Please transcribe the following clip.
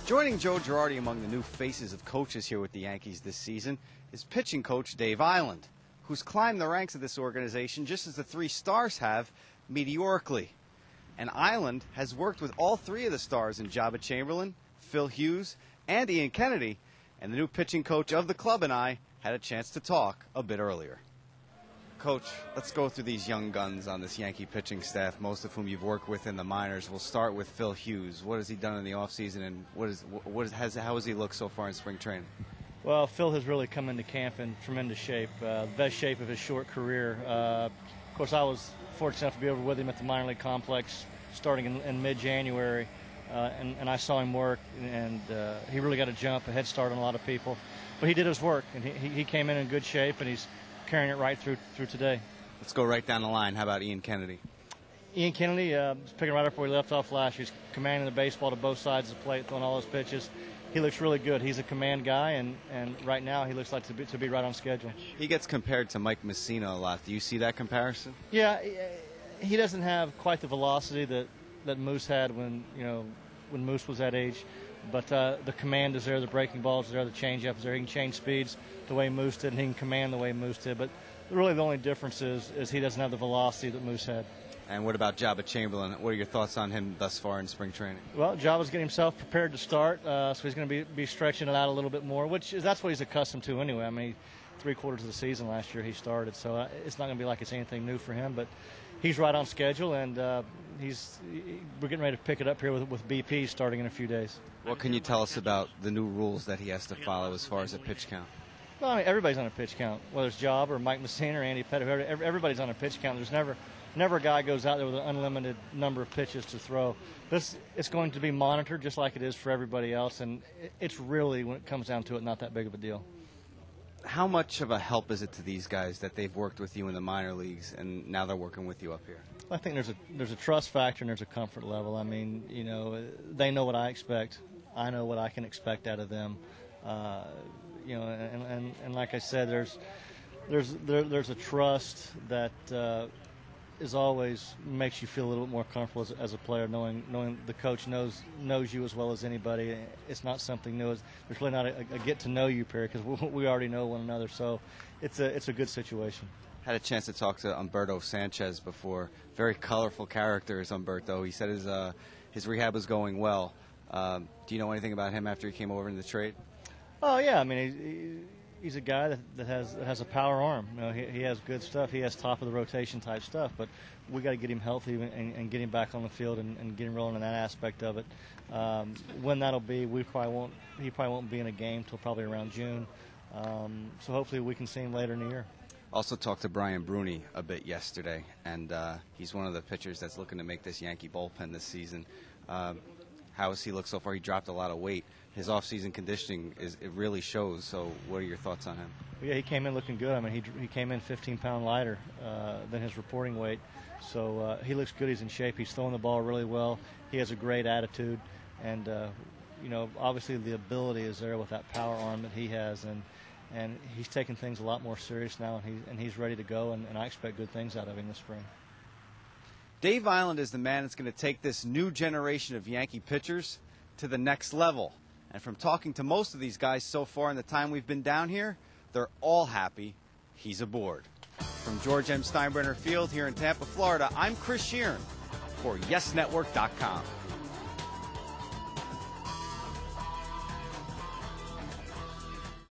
Joining Joe Girardi among the new faces of coaches here with the Yankees this season is pitching coach Dave Eiland, who's climbed the ranks of this organization just as the three stars have, meteorically. And Eiland has worked with all three of the stars in Chamberlain, Phil Hughes, and Ian Kennedy, and the new pitching coach of the club and I had a chance to talk a bit earlier. Coach, let's go through these young guns on this Yankee pitching staff, most of whom you've worked with in the minors. We'll start with Phil Hughes. What has he done in the offseason, and how has he looked so far in spring training? Well, Phil has really come into camp in tremendous shape, the best shape of his short career. Of course, I was fortunate enough to be over with him at the minor league complex starting in mid-January, and I saw him work, and he really got a jump, a head start on a lot of people. But he did his work, and he came in good shape, and he's carrying it right through today. Let's go right down the line. How about Ian Kennedy? Ian Kennedy is picking right up where he left off last year. He's commanding the baseball to both sides of the plate, throwing all his pitches. He looks really good. He's a command guy, and right now he looks like to be right on schedule. He gets compared to Mike Messina a lot. Do you see that comparison? Yeah, he doesn't have quite the velocity that Moose had when Moose was that age. But the command is there, the breaking balls is there, the changeup is there. He can change speeds the way Moose did, and he can command the way Moose did. But really the only difference is he doesn't have the velocity that Moose had. And what about Chamberlain? What are your thoughts on him thus far in spring training? Well, Java's getting himself prepared to start, so he's going to be stretching it out a little bit more, that's what he's accustomed to anyway. I mean, 3/4 of the season last year he started, so it's not going to be like it's anything new for him. But he's right on schedule, and we're getting ready to pick it up here with BP starting in a few days. What can you tell us about the new rules that he has to follow as far as a pitch count? Well, I mean, everybody's on a pitch count, whether it's Job or Mike Messina or Andy Pettit. Everybody's on a pitch count. There's never a guy goes out there with an unlimited number of pitches to throw. It's going to be monitored just like it is for everybody else, and it's really, when it comes down to it, not that big of a deal. How much of a help is it to these guys that they've worked with you in the minor leagues and now they're working with you up here? I think there's a trust factor and there's a comfort level. I mean, they know what I expect. I know what I can expect out of them. And like I said, there's a trust that is always makes you feel a little bit more comfortable as a player, knowing the coach knows you as well as anybody. It's not something new. There's really not a get to know you period because we already know one another. So it's a good situation. Had a chance to talk to Umberto Sanchez before. Very colorful character is Umberto. He said his rehab was going well. Do you know anything about him after he came over in the trade? Oh yeah, I mean he's a guy that has a power arm. He has good stuff. He has top of the rotation type stuff. But we got to get him healthy and get him back on the field and get him rolling in that aspect of it. When that'll be, he probably won't be in a game till probably around June. So hopefully we can see him later in the year. Also talked to Bruney a bit yesterday, and he's one of the pitchers that's looking to make this Yankee bullpen this season. How has he looked so far? He dropped a lot of weight. His off-season conditioning it really shows. So, what are your thoughts on him? Yeah, he came in looking good. I mean, he came in 15 pounds lighter than his reporting weight. So he looks good. He's in shape. He's throwing the ball really well. He has a great attitude, and obviously the ability is there with that power arm that he has, and he's taking things a lot more serious now, and he's ready to go. And I expect good things out of him this spring. Dave Eiland is the man that's going to take this new generation of Yankee pitchers to the next level. And from talking to most of these guys so far in the time we've been down here, they're all happy he's aboard. From George M. Steinbrenner Field here in Tampa, Florida, I'm Chris Sheeran for YesNetwork.com.